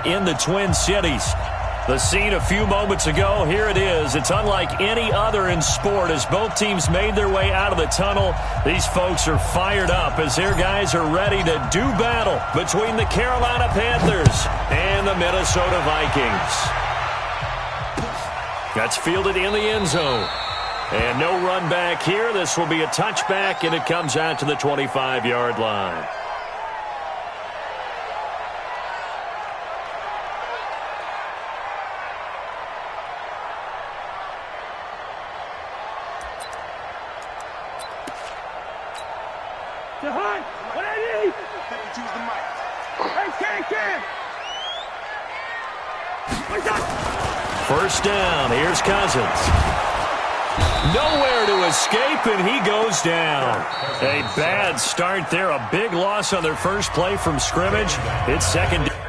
In the Twin Cities. The scene a few moments ago, here it is. It's unlike any other in sport as both teams made their way out of the tunnel. These folks are fired up as their guys are ready to do battle between the Carolina Panthers and the Minnesota Vikings. That's fielded in the end zone. And no run back here. This will be a touchback, and it comes out to the 25-yard line. First down. Here's Cousins. Nowhere to escape, and he goes down. A bad start there. A big loss on their first play from scrimmage. It's second down.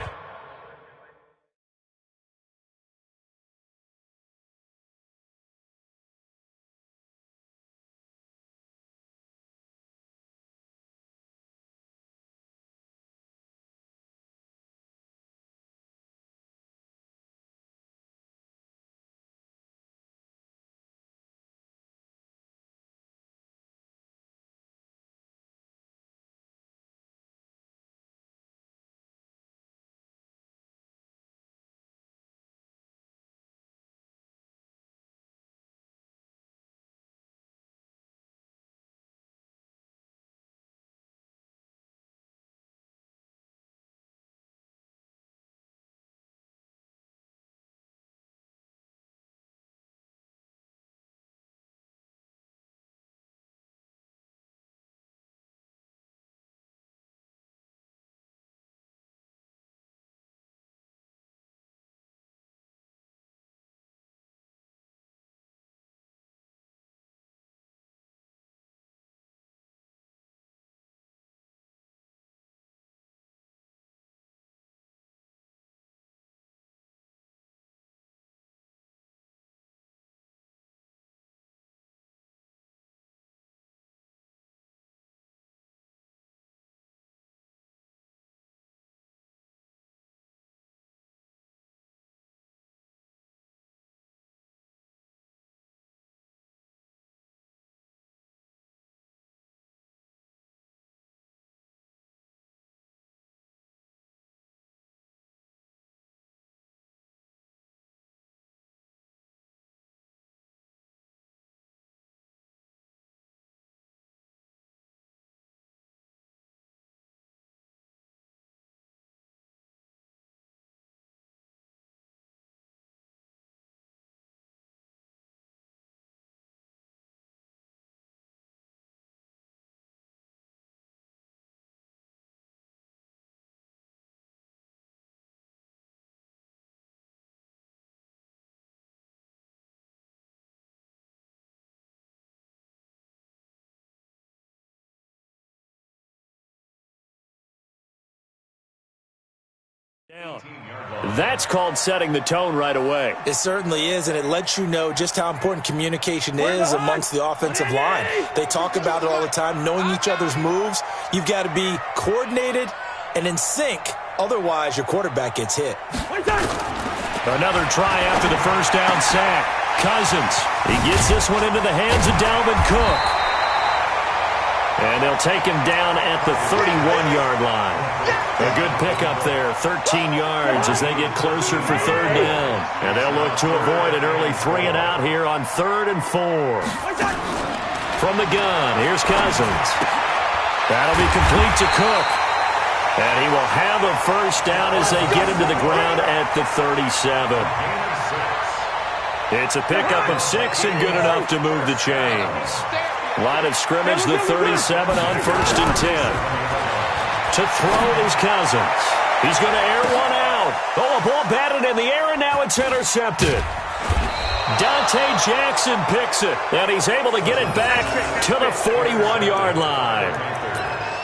That's called setting the tone right away. It certainly is, and it lets you know just how important communication is amongst the offensive line. They talk about it all the time, knowing each other's moves. You've got to be coordinated and in sync. Otherwise, your quarterback gets hit. Another try after the first down sack. Cousins, he gets this one into the hands of Dalvin Cook. And they'll take him down at the 31-yard line. A good pickup there, 13 yards as they get closer for third down. And they'll look to avoid an early 3-and-out here on 3rd and 4. From the gun, here's Cousins. That'll be complete to Cook. And he will have a first down as they get him to the ground at the 37. It's a pickup of 6 and good enough to move the chains. Line of scrimmage, the 37 on 1st and 10. To throw is Cousins. He's going to air one out. Oh, a ball batted in the air, and now it's intercepted. Dante Jackson picks it, and he's able to get it back to the 41-yard line.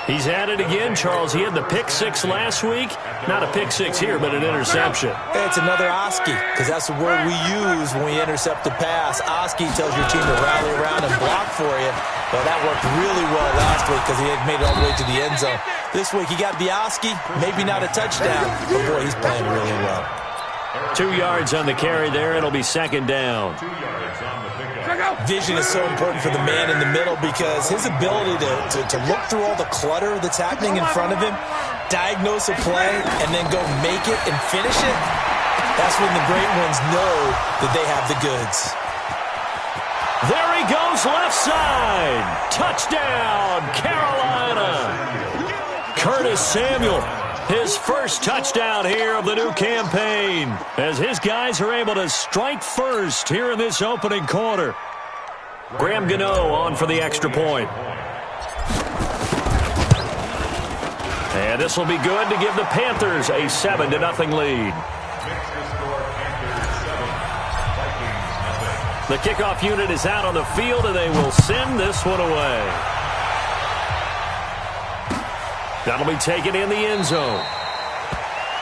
He's at it again, Charles. He had the pick six last week. Not a pick six here, but an interception. It's another Oski, because that's the word we use when we intercept the pass. Oski tells your team to rally around and block for you. Well, that worked really well last week because he had made it all the way to the end zone. This week, he got the Oski, maybe not a touchdown, but boy, he's playing really well. 2 yards on the carry there. It'll be second down. Vision is so important for the man in the middle because his ability to look through all the clutter that's happening in front of him, diagnose a play, and then go make it and finish it, that's when the great ones know that they have the goods. There he goes, left side. Touchdown, Carolina. Curtis Samuel, his first touchdown here of the new campaign, as his guys are able to strike first here in this opening quarter. Graham Gano on for the extra point. And this will be good to give the Panthers a 7-0 lead. The kickoff unit is out on the field, and they will send this one away. That'll be taken in the end zone.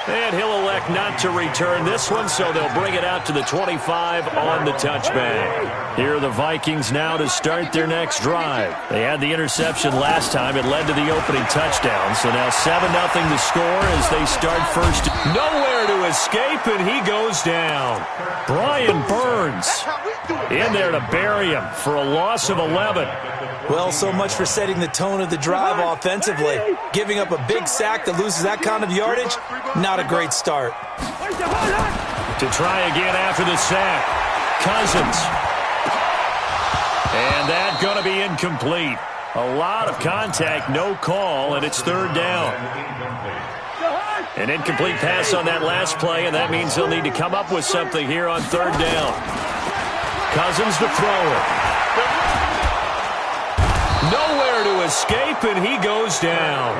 And he'll elect not to return this one, so they'll bring it out to the 25 on the touchback. Here are the Vikings now to start their next drive. They had the interception last time. It led to the opening touchdown. So now 7-0 to score as they start first. Nowhere to escape, and he goes down. Brian Burns in there to bury him for a loss of 11. Well, so much for setting the tone of the drive offensively. Giving up a big sack that loses that kind of yardage, not a great start. To try again after the sack, Cousins. And that's going to be incomplete. A lot of contact, no call, and it's third down. An incomplete pass on that last play, and that means they'll need to come up with something here on third down. Cousins to throw it. Nowhere to escape, and he goes down.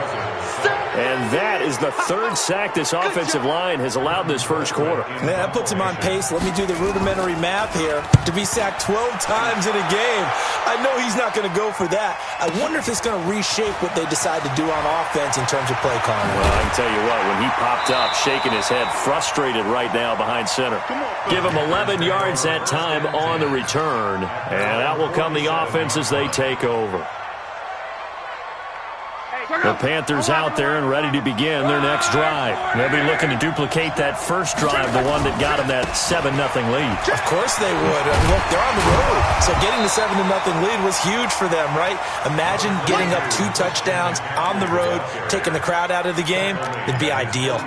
And that is the third sack this offensive line has allowed this first quarter. Yeah, that puts him on pace. Let me do the rudimentary math here. To be sacked 12 times in a game, I know he's not going to go for that. I wonder if it's going to reshape what they decide to do on offense in terms of play calling. Well, I can tell you what, when he popped up, shaking his head, frustrated right now behind center. Give him 11 yards that time on the return, and out will come the offense as they take over. The Panthers out there and ready to begin their next drive. They'll be looking to duplicate that first drive, the one that got them that 7-0 lead. Of course they would. Look, they're on the road, so getting the 7-0 lead was huge for them, right? Imagine getting up 2 touchdowns on the road, taking the crowd out of the game. It'd be ideal.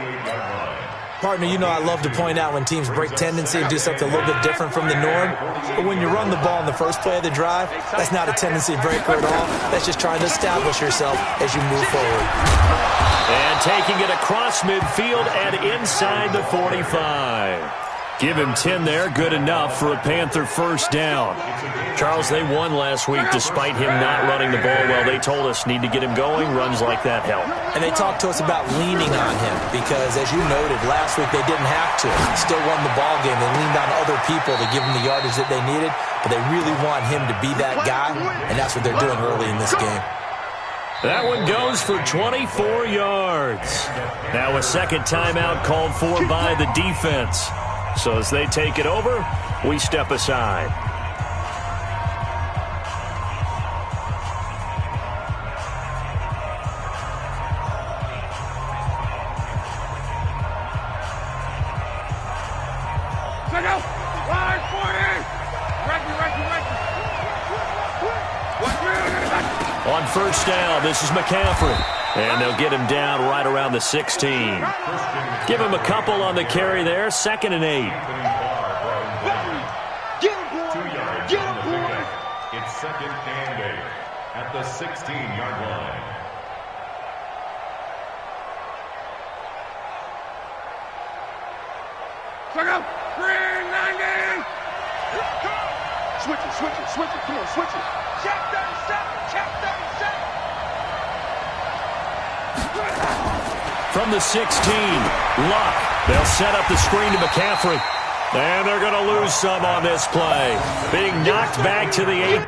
Partner, you know I love to point out when teams break tendency and do something a little bit different from the norm. But when you run the ball in the first play of the drive, that's not a tendency breaker at all. That's just trying to establish yourself as you move forward. And taking it across midfield and inside the 45. Give him 10 there, good enough for a Panther first down. Charles, they won last week despite him not running the ball well. They told us need to get him going. Runs like that help. And they talked to us about leaning on him because, as you noted, last week they didn't have to. Still won the ball game. They leaned on other people to give them the yardage that they needed, but they really want him to be that guy, and that's what they're doing early in this game. That one goes for 24 yards. Now a second timeout called for by the defense. So as they take it over, we step aside. On first down, this is McCaffrey. And they'll get him down right around the 16. Give him a couple on the carry there. 2nd and 8. Get him, boy. Get him, boy. It's 2nd and 8 at the 16-yard line. Check out. Green 90. Switch it, switch it, switch it. Come on, switch it. Check 37, check 37. From the 16, Luck. They'll set up the screen to McCaffrey. And they're going to lose some on this play. Being knocked back to the 8.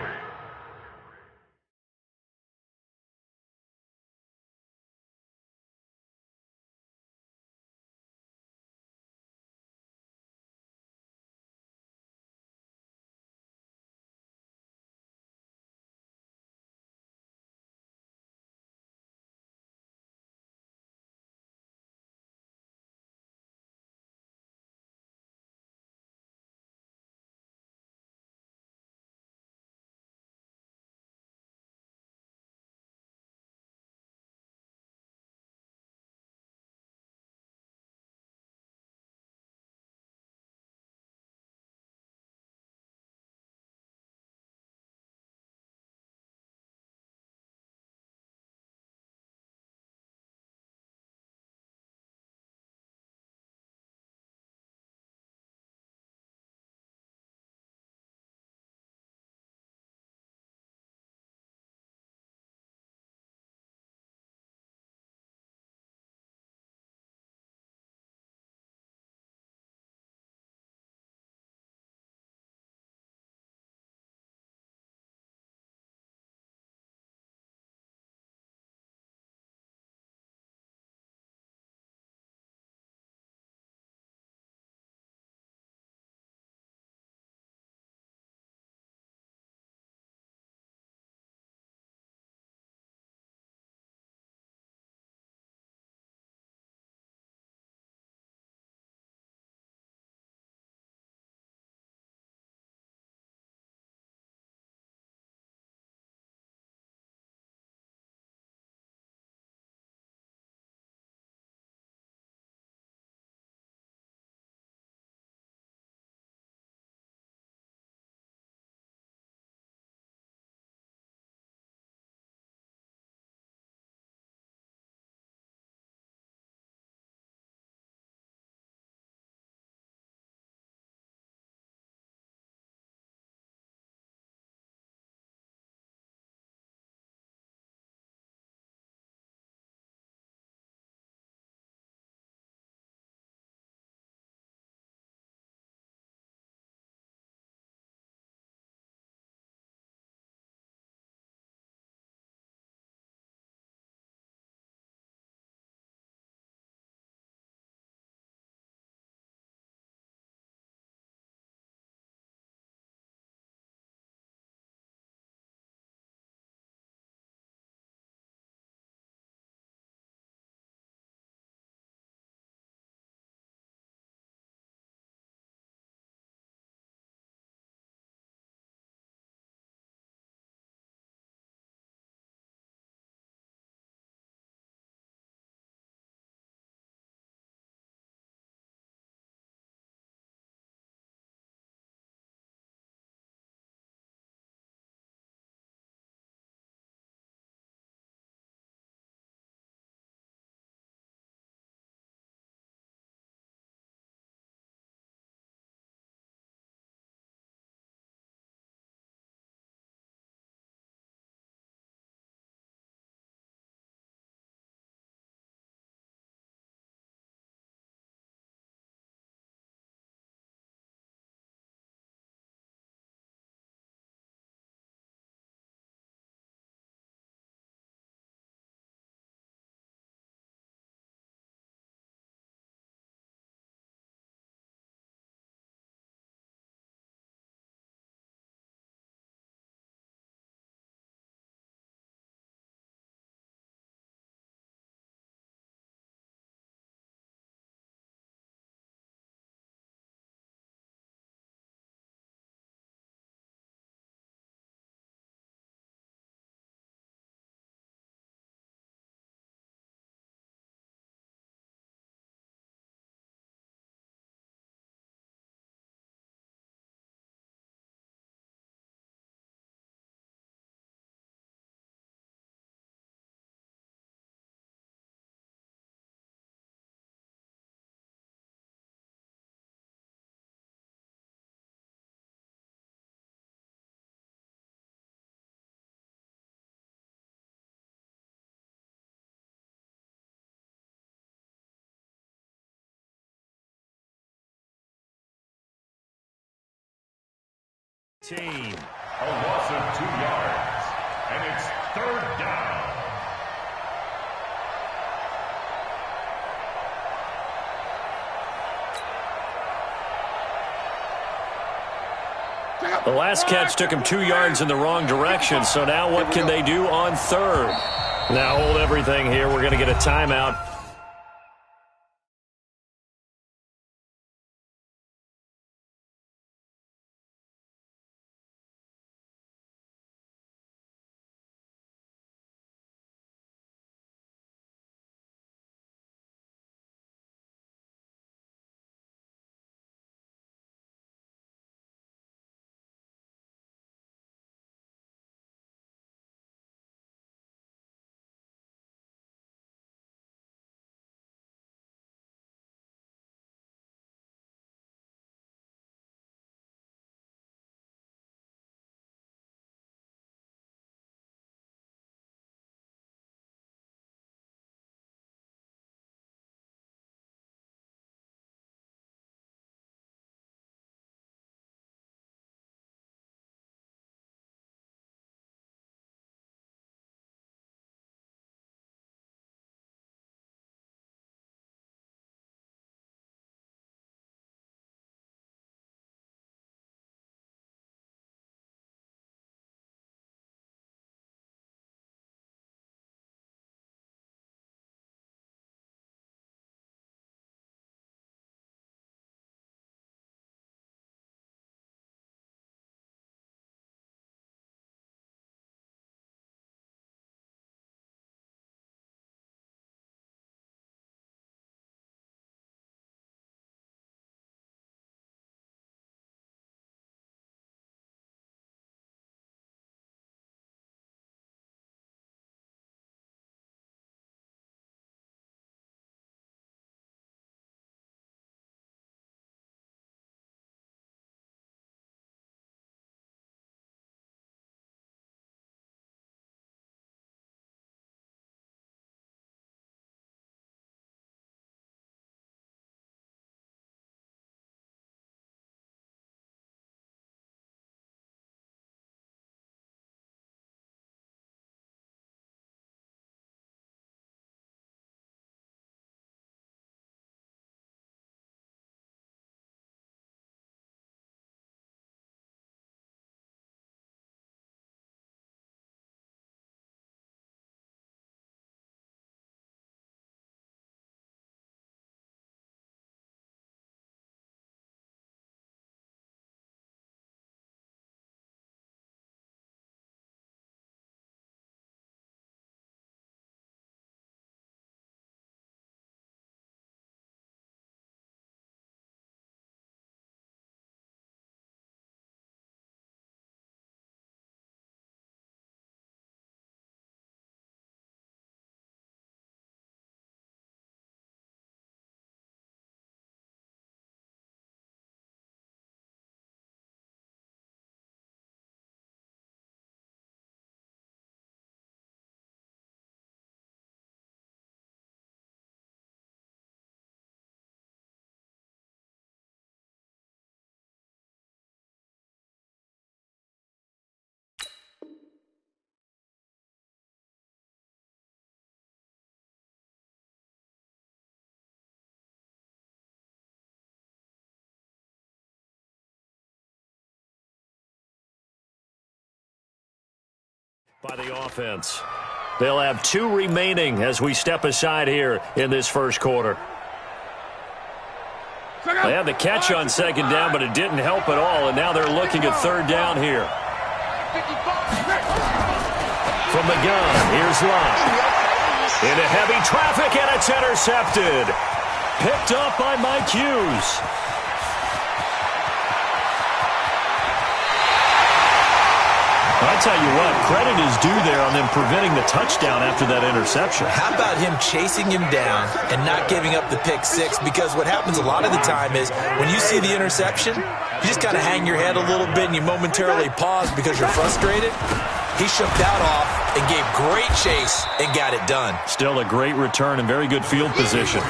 team. A loss of 2 yards. And it's third down. The last catch took him 2 yards in the wrong direction, so now what can they do on third? Now hold everything here. We're going to get a timeout. By the offense. They'll have 2 remaining as we step aside here in this first quarter. They had the catch on second down, but it didn't help at all, and now they're looking at third down here. From the gun, here's Lott. Into heavy traffic, and it's intercepted. Picked up by Mike Hughes. I'll tell you what, credit is due there on them preventing the touchdown after that interception. How about him chasing him down and not giving up the pick six? Because what happens a lot of the time is when you see the interception, you just kind of hang your head a little bit and you momentarily pause because you're frustrated. He shook that off and gave great chase and got it done. Still a great return and very good field position.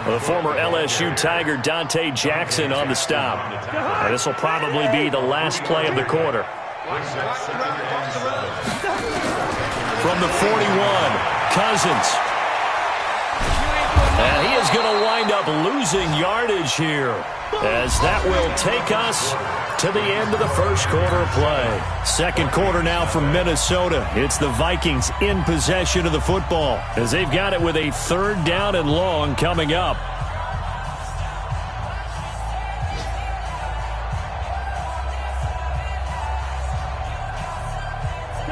The former LSU Tiger Dante Jackson on the stop. And this will probably be the last play of the quarter. From the 41, Cousins. And he is going to wind up losing yardage here, as that will take us to the end of the first quarter of play. Second quarter now from Minnesota. It's the Vikings in possession of the football, as they've got it with a 3rd down and long coming up.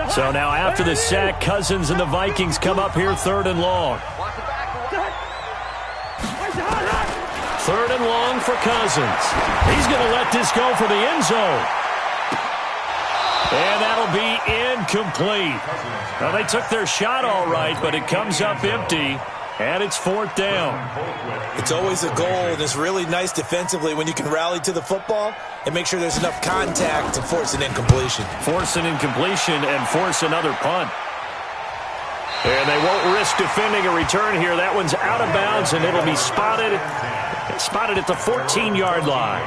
So now after the sack, Cousins and the Vikings come up here 3rd and long. 3rd and long for Cousins. He's going to let this go for the end zone. And that'll be incomplete. Well, they took their shot all right, but it comes up empty, and it's 4th down. It's always a goal, and it's really nice defensively when you can rally to the football and make sure there's enough contact to force an incompletion. Force an incompletion and force another punt. And they won't risk defending a return here. That one's out of bounds, and it'll be spotted at the 14-yard line.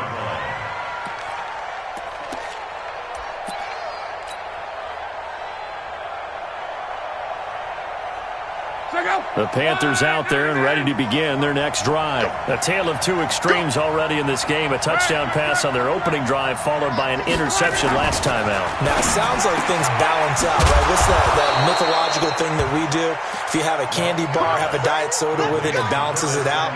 The Panthers out there and ready to begin their next drive. A tale of two extremes already in this game. A touchdown pass on their opening drive, followed by an interception last time out. Now, it sounds like things balance out, right? What's that mythological thing that we do? If you have a candy bar, have a diet soda with it, it balances it out.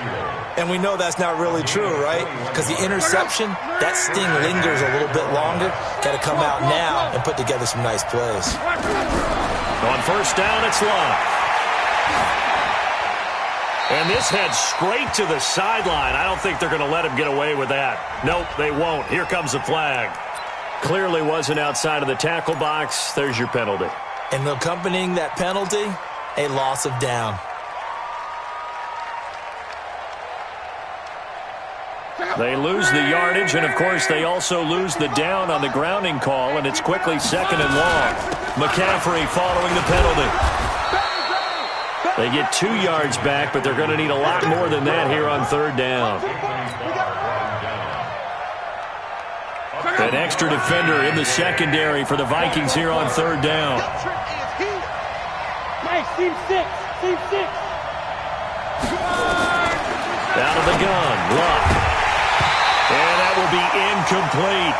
And we know that's not really true, right? Because the interception, that sting lingers a little bit longer. Got to come out now and put together some nice plays. On 1st down, it's Love. And this heads straight to the sideline. I don't think they're going to let him get away with that. Nope, they won't. Here comes the flag. Clearly wasn't outside of the tackle box. There's your penalty. And accompanying that penalty, a loss of down. They lose the yardage, and, of course, they also lose the down on the grounding call, and it's quickly 2nd and long. McCaffrey following the penalty. They get 2 yards back, but they're going to need a lot more than that here on 3rd down. An extra defender in the secondary for the Vikings here on 3rd down. Team 6. Out of the gun, Luck. And that will be incomplete.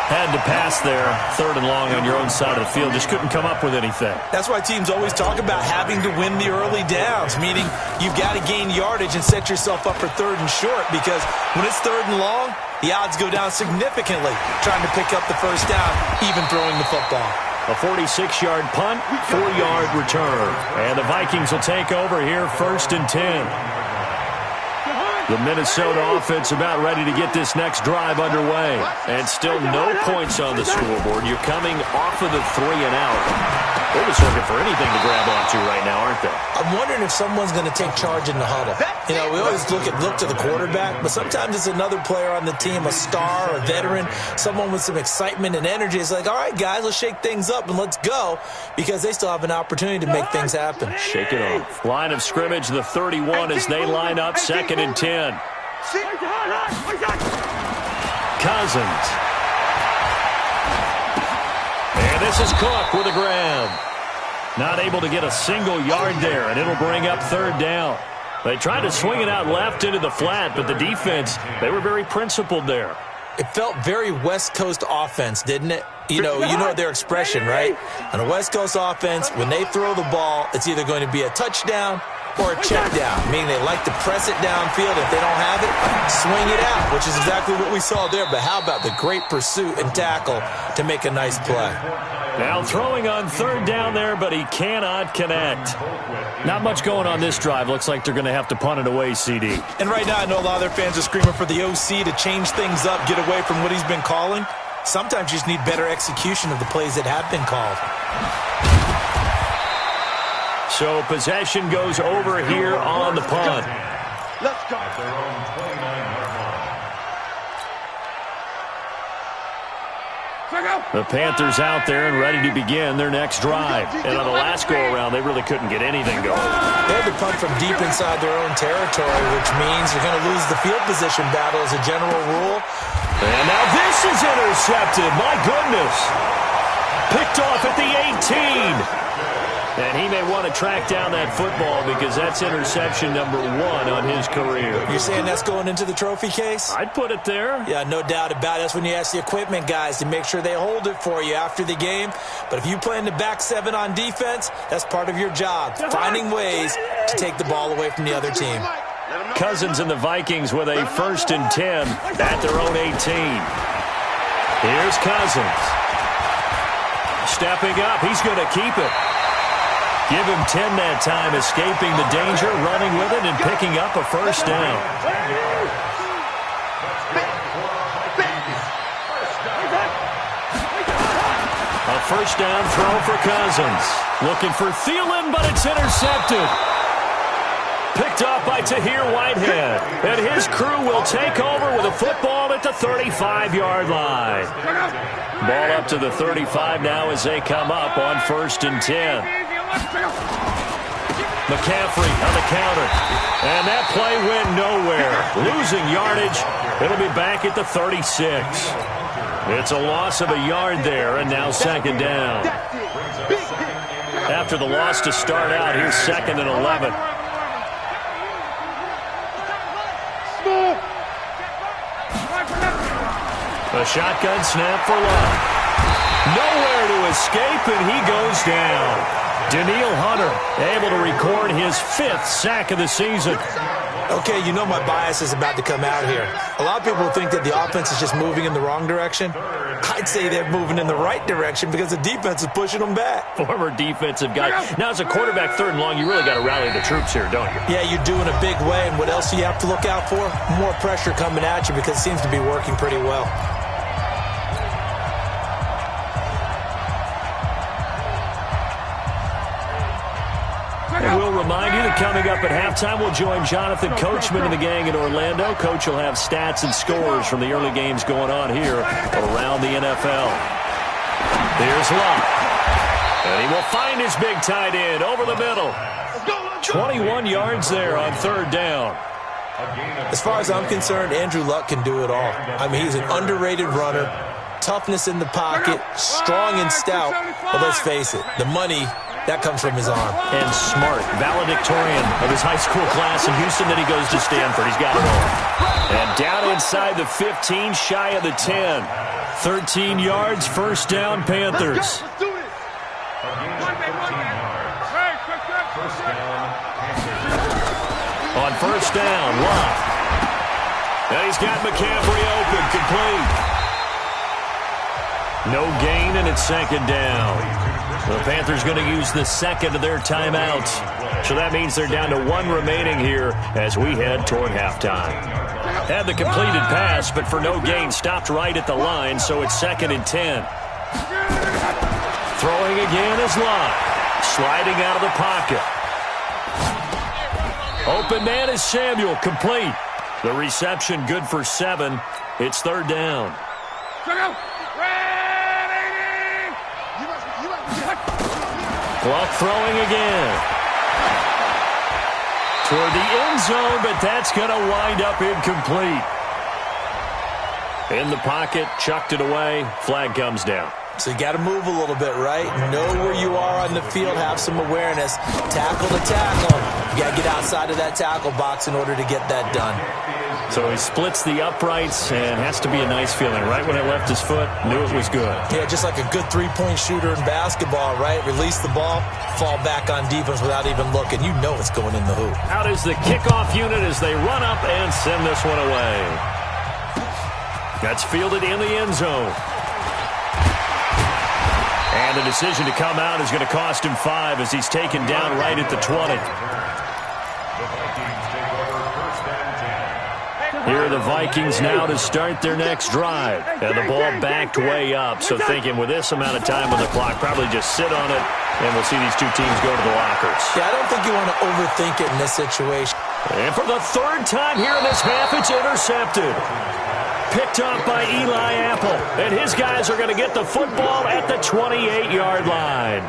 Had to pass there, 3rd and long on your own side of the field. Just couldn't come up with anything. That's why teams always talk about having to win the early downs, meaning you've got to gain yardage and set yourself up for 3rd and short, because when it's 3rd and long, the odds go down significantly trying to pick up the 1st down, even throwing the football. A 46-yard punt, 4-yard return. And the Vikings will take over here 1st and 10. The Minnesota offense about ready to get this next drive underway. And still no points on the scoreboard. You're coming off of the 3 and out. They're just looking for anything to grab onto right now, aren't they? I'm wondering if someone's going to take charge in the huddle. You know, we always look to the quarterback, but sometimes it's another player on the team, a star, a veteran, someone with some excitement and energy. It's like, all right, guys, let's shake things up and let's go, because they still have an opportunity to make things happen. Shake it off. Line of scrimmage, the 31 as they line up 2nd and 10. Cousins. And this is Cook with a grab. Not able to get a single yard there, and it'll bring up 3rd down. They tried to swing it out left into the flat, but the defense, they were very principled there. It felt very West Coast offense, didn't it? You know their expression, right? On a West Coast offense, when they throw the ball, it's either going to be a touchdown or a check down, meaning they like to press it downfield. If they don't have it, swing it out, which is exactly what we saw there. But how about the great pursuit and tackle to make a nice play? Now throwing on 3rd down there, but he cannot connect. Not much going on this drive. Looks like they're going to have to punt it away, CD. And right now I know a lot of their fans are screaming for the OC to change things up, get away from what he's been calling. Sometimes you just need better execution of the plays that have been called. So possession goes over here on the punt. Let's go. At their own 29-yard line. The Panthers out there and ready to begin their next drive. And on the last go-around, they really couldn't get anything going. They had to punt from deep inside their own territory, which means you're going to lose the field position battle as a general rule. And now this is intercepted. My goodness. Picked off at the 18. And he may want to track down that football because that's interception number 1 on his career. You're saying that's going into the trophy case? I'd put it there. Yeah, no doubt about it. That's when you ask the equipment guys to make sure they hold it for you after the game. But if you play in the back 7 on defense, that's part of your job, finding ways to take the ball away from the other team. Cousins and the Vikings with a 1st and 10 at their own 18. Here's Cousins. Stepping up. He's going to keep it. Give him 10 that time, escaping the danger, running with it, and picking up a 1st down. A 1st down throw for Cousins. Looking for Thielen, but it's intercepted. Picked off by Tahir Whitehead. And his crew will take over with a football at the 35-yard line. Ball up to the 35 now as they come up on 1st and 10. McCaffrey on the counter. And that play went nowhere. Losing yardage. It'll be back at the 36. It's a loss of a yard there, and now 2nd down. After the loss to start out, here's 2nd and 11. A shotgun snap for Love. Nowhere to escape, and he goes down. Daniil Hunter able to record his 5th sack of the season. Okay, you know my bias is about to come out here. A lot of people think that the offense is just moving in the wrong direction. I'd say they're moving in the right direction because the defense is pushing them back. Former defensive guy. Now, as a quarterback 3rd and long, you really got to rally the troops here, don't you? Yeah, you're doing a big way, and what else do you have to look out for? More pressure coming at you because it seems to be working pretty well. And we'll remind you that coming up at halftime, we'll join Jonathan Coachman and the gang in Orlando. Coach will have stats and scores from the early games going on here around the NFL. Here's Love. And he will find his big tight end over the middle. 21 yards there on 3rd down. As far as I'm concerned, Andrew Luck can do it all. I mean, he's an underrated runner, toughness in the pocket, strong and stout. But let's face it, the money, that comes from his arm. And smart, valedictorian of his high school class in Houston. Then he goes to Stanford. He's got it all. And down inside the 15, shy of the 10. 13 yards, 1st down, Panthers. On 1st down, Love. And he's got McCaffrey open, complete. No gain, and it's 2nd down. The Panthers going to use the 2nd of their timeouts. So that means they're down to 1 remaining here as we head toward halftime. Had the completed pass, but for no gain, stopped right at the line, so it's 2nd and 10. Throwing again is Love. Sliding out of the pocket. Open man is Samuel, complete. The reception good for 7. It's 3rd down. Clock throwing again. Toward the end zone, but that's going to wind up incomplete. In the pocket, chucked it away. Flag comes down. So you got to move a little bit, right? Know where you are on the field, have some awareness. Tackle to tackle. You got to get outside of that tackle box in order to get that done. So he splits the uprights, and has to be a nice feeling. Right when it left his foot, knew it was good. Yeah, just like a good three-point shooter in basketball, right? Release the ball, fall back on defense without even looking. You know it's going in the hoop. Out is the kickoff unit as they run up and send this one away. That's fielded in the end zone. And the decision to come out is going to cost him 5 as he's taken down right at the 20. Here are the Vikings now to start their next drive. And the ball backed way up, so thinking with this amount of time on the clock, probably just sit on it, and we'll see these two teams go to the lockers. Yeah, I don't think you want to overthink it in this situation. And for the 3rd time here in this half, it's intercepted. picked off by Eli Apple, and his guys are going to get the football at the 28-yard line.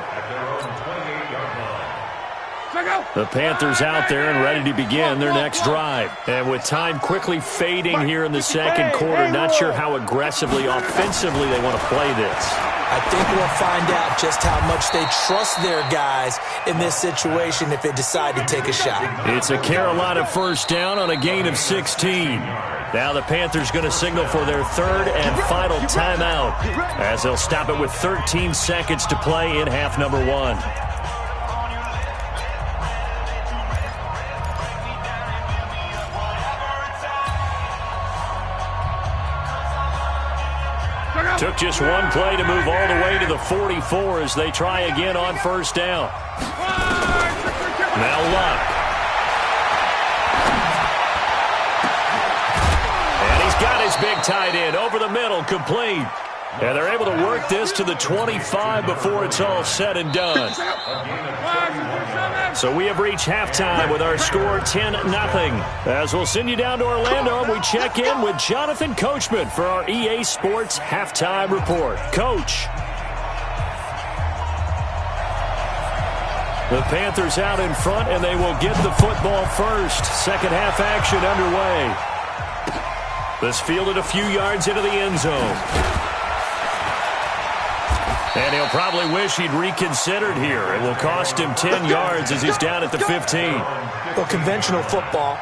The Panthers out there and ready to begin their next drive. And with time quickly fading here in the second quarter, not sure how aggressively, offensively they want to play this. I think we'll find out just how much they trust their guys in this situation if they decide to take a shot. It's a Carolina first down on a gain of 16. Now the Panthers going to signal for their third and final timeout as they'll stop it with 13 seconds to play in half number one. Took just one play to move all the way to the 44 as they try again on first down. Now Luck. And he's got his big tight end over the middle, complete. And they're able to work this to the 25 before it's all said and done. So we have reached halftime with our score 10-0. As we'll send you down to Orlando, and we check in with Jonathan Coachman for our EA Sports Halftime Report. Coach. The Panthers out in front, and they will get the football first. Second half action underway. This fielded a few yards into the end zone. And he'll probably wish he'd reconsidered here. It will cost him 10 yards as he's down at the 15. Well, conventional football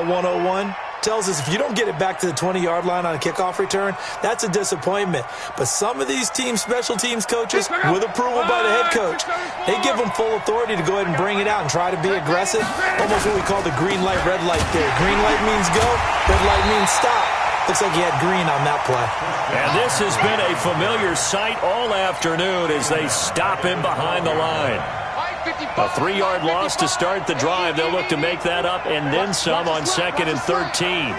101, tells us if you don't get it back to the 20-yard line on a kickoff return, that's a disappointment. But some of these special teams coaches, with approval by the head coach, they give them full authority to go ahead and bring it out and try to be aggressive. Almost what we call the green light, red light theory. Green light means go, red light means stop. Looks like he had green on that play. And this has been a familiar sight all afternoon as they stop him behind the line. A 3-yard loss to start the drive. They'll look to make that up and then some on 2nd and 13.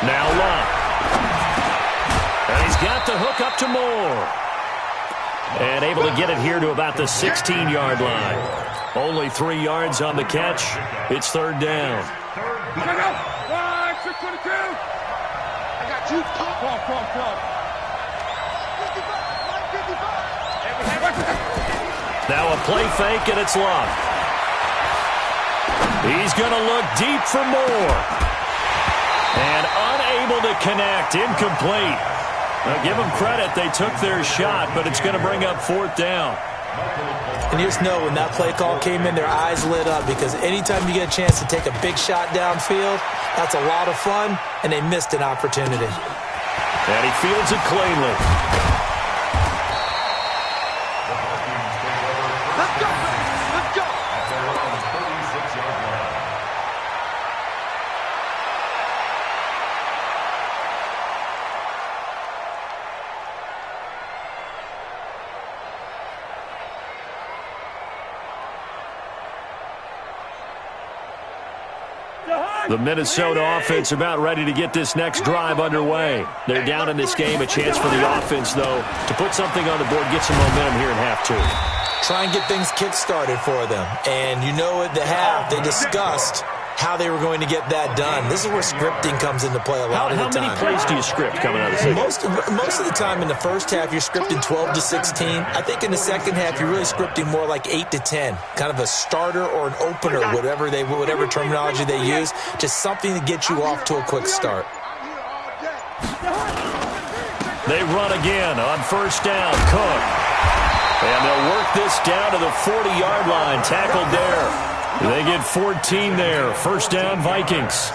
Now Luck. And he's got the hook up to Moore. And able to get it here to about the 16-yard line. Only 3 yards on the catch. It's third down. Now a play fake, and it's Luck. He's going to look deep for Moore. And unable to connect. Incomplete. Now give them credit. They took their shot, but it's going to bring up fourth down. And you just know when that play call came in, their eyes lit up because anytime you get a chance to take a big shot downfield, that's a lot of fun, and they missed an opportunity. And he fields it cleanly. Let's go! Let's go! At their own 36-yard line. The Minnesota offense about ready to get this next drive underway. They're down in this game. A chance for the offense, though, to put something on the board, get some momentum here in half two. Try and get things kick-started for them. And you know at the half, they discussed how they were going to get that done. This is where scripting comes into play a lot of the time. How many plays do you script coming out of the second? Most of the time in the first half, you're scripting 12 to 16. I think in the second half, you're really scripting more like 8 to 10. Kind of a starter or an opener, whatever terminology they use. Just something to get you off to a quick start. They run again on first down. Cook. And they'll work this down to the 40-yard line. Tackled there. They get 14 there. First down, Vikings.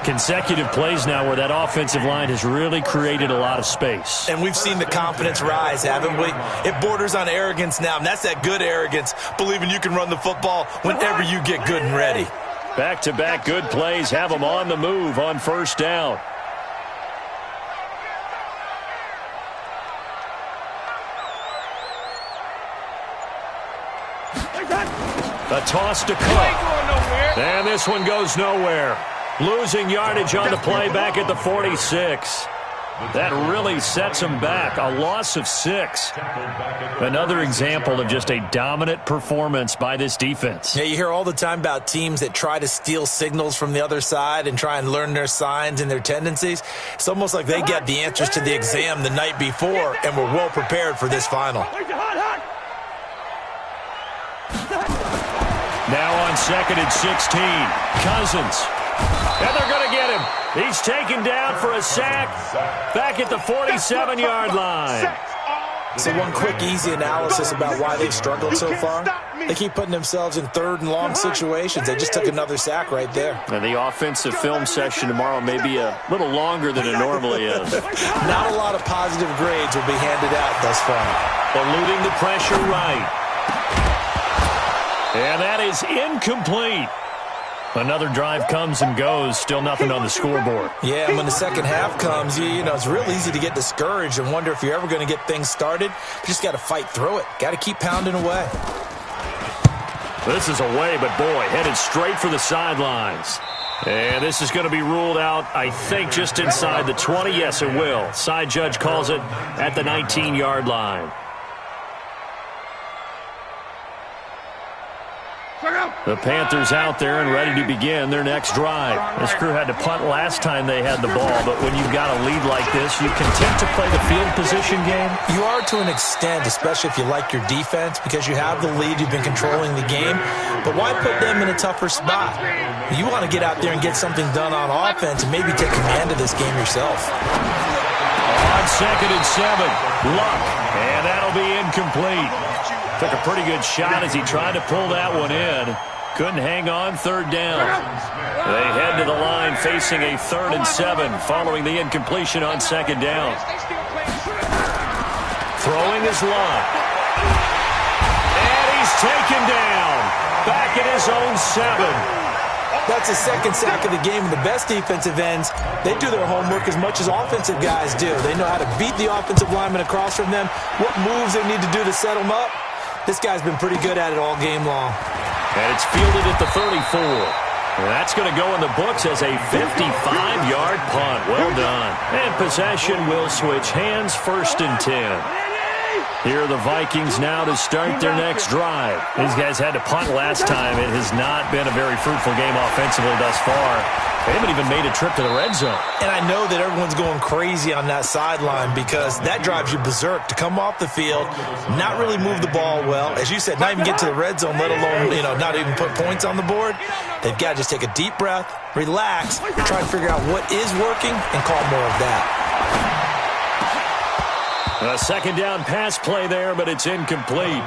Consecutive plays now where that offensive line has really created a lot of space. And we've seen the confidence rise, haven't we? It borders on arrogance now, and that's that good arrogance, believing you can run the football whenever you get good and ready. Back-to-back good plays have them on the move on first down. A toss to Cook. And this one goes nowhere. Losing yardage on the play back at the 46. That really sets them back. A loss of 6. Another example of just a dominant performance by this defense. Yeah, you hear all the time about teams that try to steal signals from the other side and try and learn their signs and their tendencies. It's almost like they get the answers to the exam the night before and were well prepared for this final. Now on 2nd and 16, Cousins. And they're going to get him. He's taken down for a sack back at the 47-yard line. So one quick, easy analysis about why they've struggled so far. They keep putting themselves in 3rd and long situations. They just took another sack right there. And the offensive film session tomorrow may be a little longer than it normally is. Not a lot of positive grades will be handed out thus far. Eluding the pressure right. And that is incomplete. Another drive comes and goes. Still nothing on the scoreboard. Yeah, and when the second half comes, you know, it's real easy to get discouraged and wonder if you're ever going to get things started. You just got to fight through it. Got to keep pounding away. This is away, but boy, headed straight for the sidelines. And this is going to be ruled out, I think, just inside the 20. Yes, it will. Side judge calls it at the 19-yard line. The Panthers out there and ready to begin their next drive. This crew had to punt last time they had the ball, but when you've got a lead like this, you content to play the field position game? You are to an extent, especially if you like your defense, because you have the lead, you've been controlling the game. But why put them in a tougher spot? You want to get out there and get something done on offense and maybe take command of this game yourself. On 2nd and 7, Luck, and that'll be incomplete. Took a pretty good shot as he tried to pull that one in. Couldn't hang on 3rd down. They head to the line facing a 3rd and 7 following the incompletion on 2nd down. Throwing is Luck. And he's taken down. Back at his own 7. That's the 2nd sack of the game, and the best defensive ends, they do their homework as much as offensive guys do. They know how to beat the offensive lineman across from them, what moves they need to do to set them up. This guy's been pretty good at it all game long. And it's fielded at the 34. And that's going to go in the books as a 55-yard punt. Well done. And possession will switch hands, 1st and 10. Here are the Vikings now to start their next drive. These guys had to punt last time. It has not been a very fruitful game offensively thus far. They haven't even made a trip to the red zone. And I know that everyone's going crazy on that sideline because that drives you berserk to come off the field, not really move the ball well. As you said, not even get to the red zone, let alone, not even put points on the board. They've got to just take a deep breath, relax, try to figure out what is working, and call more of that. A 2nd down pass play there, but it's incomplete.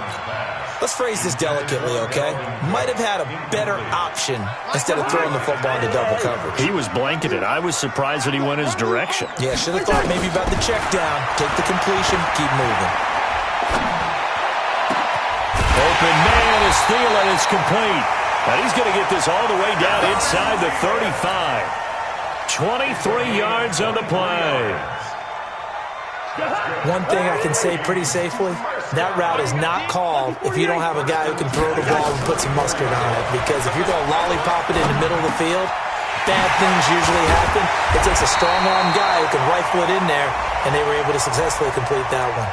Let's phrase this delicately, okay? Might have had a better option instead of throwing the football into double coverage. He was blanketed. I was surprised that he went his direction. Yeah, should have thought maybe about the check down. Take the completion, keep moving. Open man is Thielen. It's complete. And he's going to get this all the way down inside the 35. 23 yards on the play. One thing I can say pretty safely, that route is not called if you don't have a guy who can throw the ball and put some mustard on it. Because if you're going to lollipop it in the middle of the field, bad things usually happen. It takes a strong-arm guy who can rifle it in there, and they were able to successfully complete that one.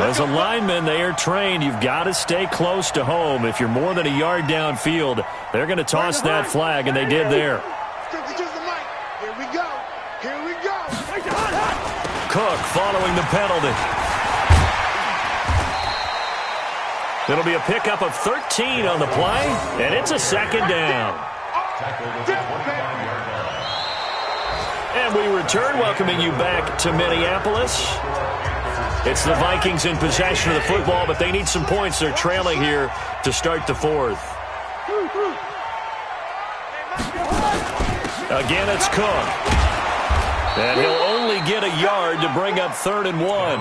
Well, as a lineman, they are trained. You've got to stay close to home. If you're more than a yard downfield, they're going to toss that flag, and they did there. Here we go. Here we go. Cook following the penalty. It'll be a pickup of 13 on the play, and it's a 2nd down. And we return, welcoming you back to Minneapolis. It's the Vikings in possession of the football, but they need some points. They're trailing here to start the 4th. Again, it's Cook. And he'll only get a yard to bring up 3rd and 1.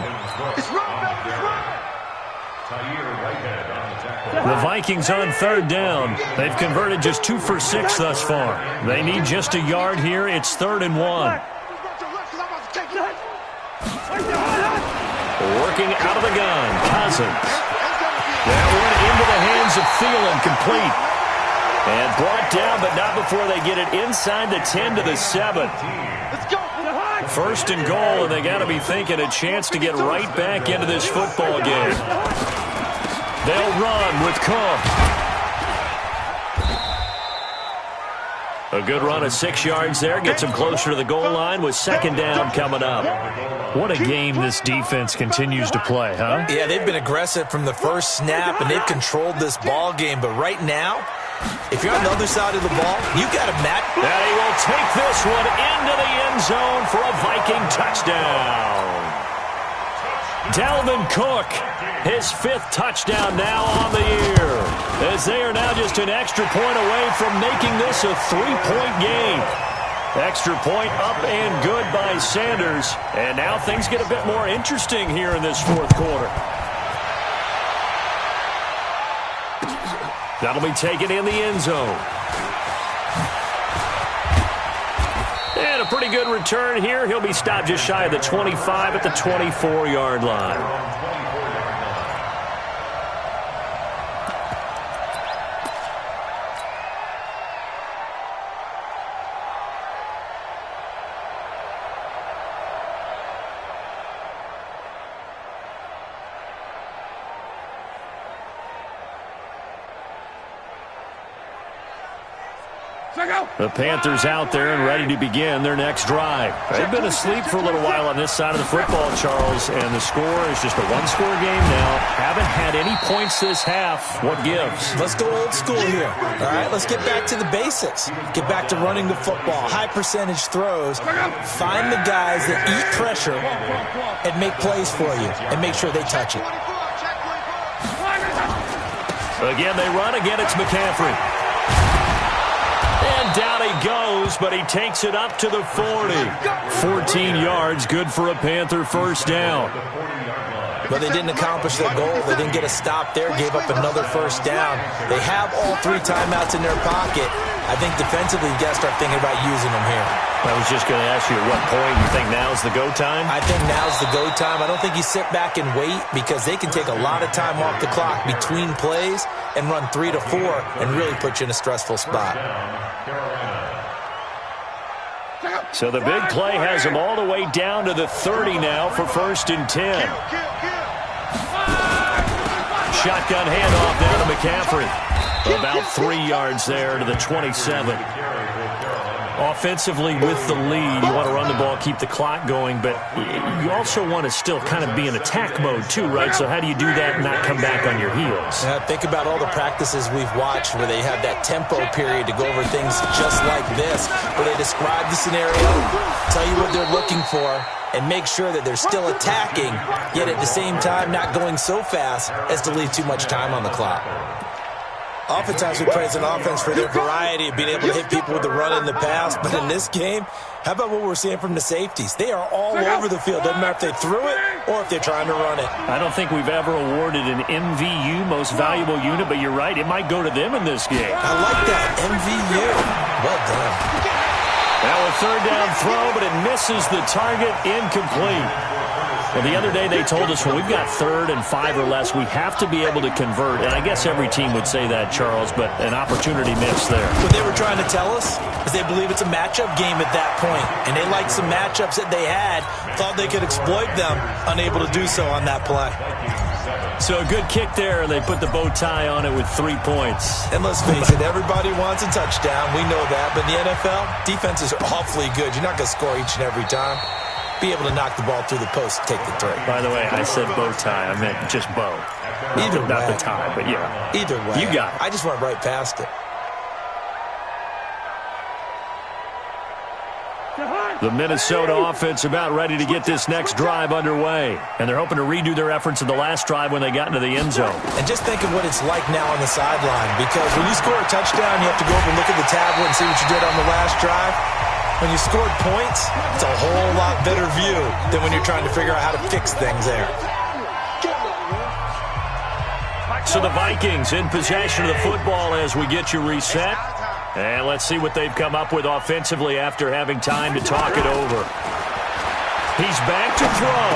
The Vikings on 3rd down. They've converted just 2 for 6 thus far. They need just a yard here. It's 3rd and 1. Working out of the gun, Cousins. That one into the hands of Thielen, complete. And brought down, but not before they get it inside the 10 to the 7. Let's go. First and goal, and they got to be thinking a chance to get right back into this football game. They'll run with Cook. A good run of 6 yards there. Gets them closer to the goal line with second down coming up. What a game this defense continues to play, huh? Yeah, they've been aggressive from the first snap, and they've controlled this ball game. But right now, if you're on the other side of the ball, you got to match. And he will take this one into the end zone for a Viking touchdown. Dalvin Cook, his 5th touchdown now on the year, as they are now just an extra point away from making this a 3-point game. Extra point up and good by Sanders. And now things get a bit more interesting here in this 4th quarter. That'll be taken in the end zone. And a pretty good return here. He'll be stopped just shy of the 25 at the 24-yard line. The Panthers out there and ready to begin their next drive. They've been asleep for a little while on this side of the football, Charles, and the score is just a one-score game now. Haven't had any points this half. What gives? Let's go old school here. All right, let's get back to the basics. Get back to running the football, high-percentage throws. Find the guys that eat pressure and make plays for you and make sure they touch it. Again, they run. Again, it's McCaffrey. And down he goes, but he takes it up to the 40. 14 yards, good for a Panther first down. But they didn't accomplish their goal. They didn't get a stop there, gave up another first down. They have all 3 timeouts in their pocket. I think defensively, you got to start thinking about using them here. I was just going to ask you at what point you think now's the go time? I think now's the go time. I don't think you sit back and wait because they can take a lot of time off the clock between plays and run 3 to 4 and really put you in a stressful spot. So the big play has them all the way down to the 30 now for 1st and 10. Shotgun handoff there to McCaffrey. About 3 yards there to the 27. Offensively with the lead, you want to run the ball, keep the clock going, but you also want to still kind of be in attack mode too, right? So how do you do that and not come back on your heels? Think about all the practices we've watched where they have that tempo period to go over things just like this, where they describe the scenario, tell you what they're looking for, and make sure that they're still attacking, yet at the same time not going so fast as to leave too much time on the clock. Oftentimes we praise an offense for their variety of being able to hit people with the run and the pass, but in this game, how about what we're seeing from the safeties? They are all over the field. Doesn't matter if they threw it or if they're trying to run it. I don't think we've ever awarded an MVU, most valuable unit, but you're right, it might go to them in this game. I like that, MVU. Well done. Now a 3rd down throw, but it misses the target, incomplete. Well, the other day they told us when we've got 3rd and 5 or less, we have to be able to convert. And I guess every team would say that, Charles, but an opportunity missed there. What they were trying to tell us is they believe it's a matchup game at that point. And they liked some matchups that they had, thought they could exploit them, unable to do so on that play. So a good kick there, and they put the bow tie on it with 3 points. And let's face it, everybody wants a touchdown. We know that. But in the NFL, defenses are awfully good. You're not going to score each and every time. Be able to knock the ball through the post and take the 3. By the way, I said bow tie. I meant just bow. Either way. Not the tie, but yeah. Either way. You got it. I just went right past it. The Minnesota offense about ready to get this next drive underway. And they're hoping to redo their efforts in the last drive when they got into the end zone. And just think of what it's like now on the sideline. Because when you score a touchdown, you have to go over and look at the tablet and see what you did on the last drive. When you scored points, it's a whole lot better view than when you're trying to figure out how to fix things there. So the Vikings in possession of the football as we get you reset. And let's see what they've come up with offensively after having time to talk it over. He's back to throw.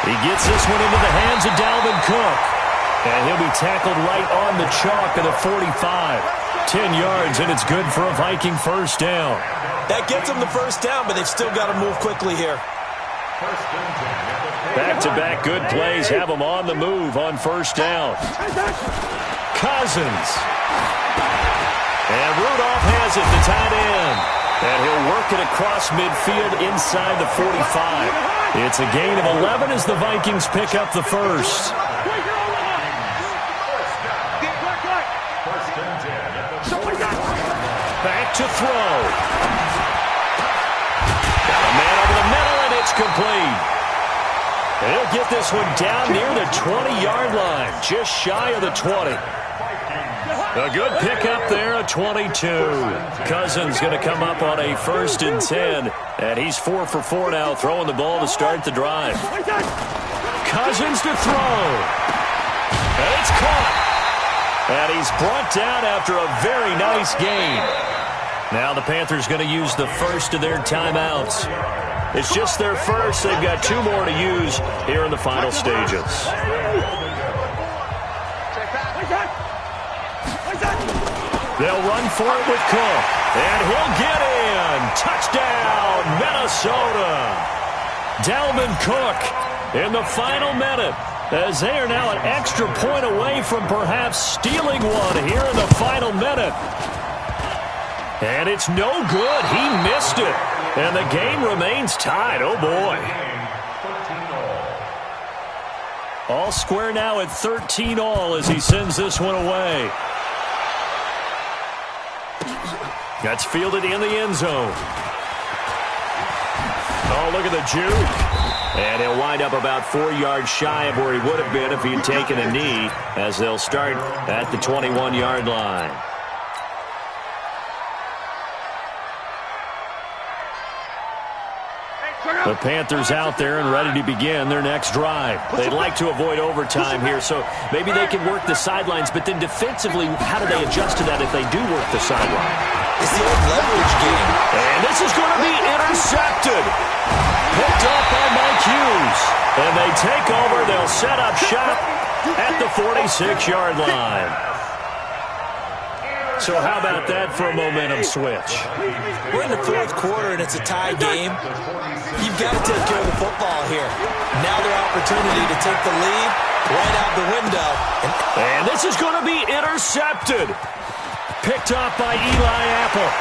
He gets this one into the hands of Dalvin Cook. And he'll be tackled right on the chalk of the 45. 10 yards, and it's good for a Viking first down. That gets them the first down, but they've still got to move quickly here. Back-to-back good plays have them on the move on first down. Cousins. And Rudolph has it, the tight end. And he'll work it across midfield inside the 45. It's a gain of 11 as the Vikings pick up the first. Back to throw. Got a man over the middle, and it's complete. He'll get this one down near the 20-yard line, just shy of the 20. A good pickup there, a 22. Cousins going to come up on a 1st and 10, and he's 4 for 4 now, throwing the ball to start the drive. Cousins to throw. And it's caught. And he's brought down after a very nice gain. Now the Panthers going to use the first of their timeouts. It's just their first. They've got 2 more to use here in the final stages. They'll run for it with Cook. And he'll get in. Touchdown, Minnesota. Dalvin Cook in the final minute, as they are now an extra point away from perhaps stealing one here in the final minute. And it's no good. He missed it. And the game remains tied. Oh, boy. All square now at 13-all as he sends this one away. That's fielded in the end zone. Oh, look at the juke. And he'll wind up about 4 yards shy of where he would have been if he had taken a knee, as they'll start at the 21-yard line. The Panthers out there and ready to begin their next drive. They'd like to avoid overtime here, so maybe they can work the sidelines, but then defensively, how do they adjust to that if they do work the sideline? It's the old leverage game. And this is going to be intercepted. Picked up by Mike Hughes. And they take over. They'll set up shop at the 46-yard line. So how about that for a momentum switch? We're in the 4th quarter, and it's a tie game. You've got to take care of the football here. Now their opportunity to take the lead right out the window. And this is going to be intercepted. Picked up by Eli Apple.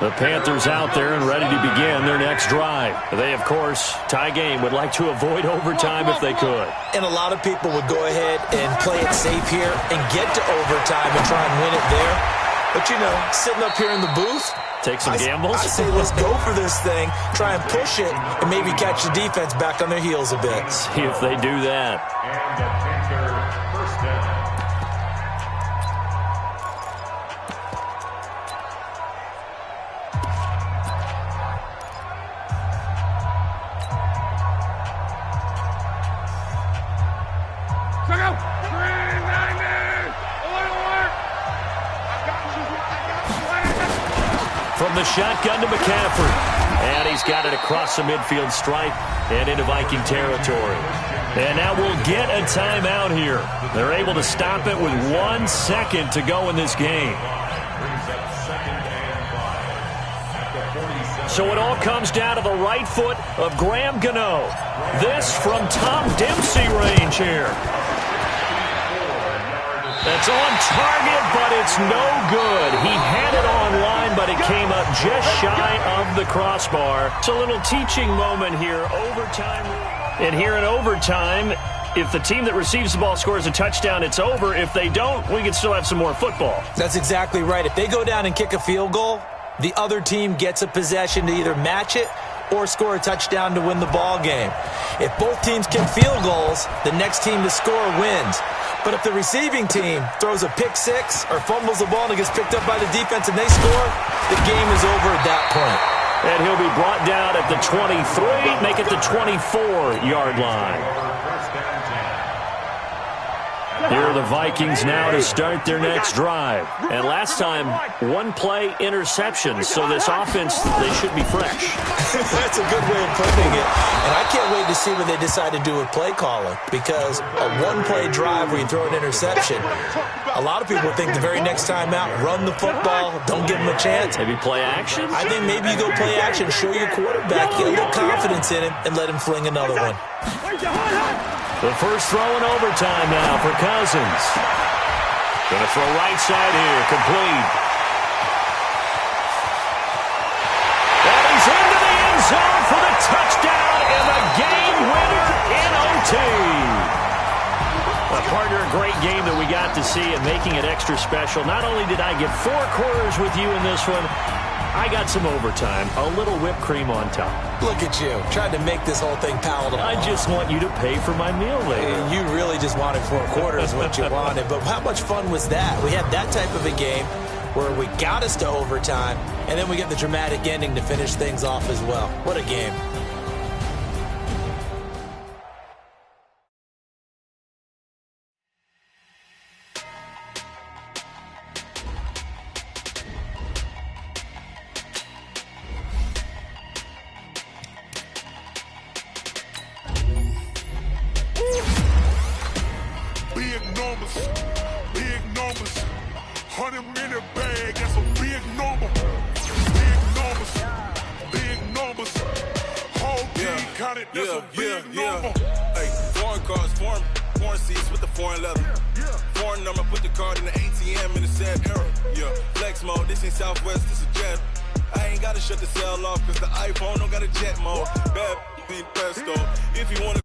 The Panthers out there and ready to begin their next drive. They, of course, tie game, would like to avoid overtime if they could. And a lot of people would go ahead and play it safe here and get to overtime and try and win it there. But, you know, sitting up here in the booth, take some gambles. I say let's go for this thing, try and push it, and maybe catch the defense back on their heels a bit. See if they do that. And the Panther first down. From the shotgun to McCaffrey. And he's got it across the midfield stripe and into Viking territory. And now we'll get a timeout here. They're able to stop it with 1 second to go in this game. So it all comes down to the right foot of Graham Gano. This from Tom Dempsey range here. That's on target, but it's no good. He had it on line, but it came up just shy of the crossbar. It's a little teaching moment here. Overtime. And here in overtime, if the team that receives the ball scores a touchdown, it's over. If they don't, we can still have some more football. That's exactly right. If they go down and kick a field goal, the other team gets a possession to either match it or score a touchdown to win the ball game. If both teams kick field goals, the next team to score wins. But if the receiving team throws a pick six or fumbles the ball and it gets picked up by the defense and they score, the game is over at that point. And he'll be brought down at the 23, make it the 24-yard line. Here are the Vikings now to start their next drive. And last time, one-play interception. So this offense, they should be fresh. That's a good way of putting it. And I can't wait to see what they decide to do with play calling, because a one-play drive where you throw an interception, a lot of people think the very next time out, run the football, don't give them a chance. Maybe play action? I think maybe you go play action, show your quarterback, get a little confidence in him, and let him fling another one. The first throw in overtime now for Cousins. Going to throw right side here, complete. And he's into the end zone for the touchdown and the game winner in OT. Well, partner, a great game that we got to see and making it extra special. Not only did I get 4 quarters with you in this one, I got some overtime, a little whipped cream on top. Look at you, trying to make this whole thing palatable. I just want you to pay for my meal later. You really just wanted 4 quarters what you wanted, but how much fun was that? We had that type of a game where we got us to overtime, and then we get the dramatic ending to finish things off as well. What a game. Big numbers, 100 in the bag, that's a big number. Big numbers, whole team counted, that's a big number. Hey, foreign cars, foreign seats with the foreign leather. Foreign number, put the card in the ATM in the sad era. Yeah, flex mode, this ain't Southwest, this a jet. I ain't gotta shut the cell off, cause the iPhone don't got a jet mode. Bad, pesto, if you wanna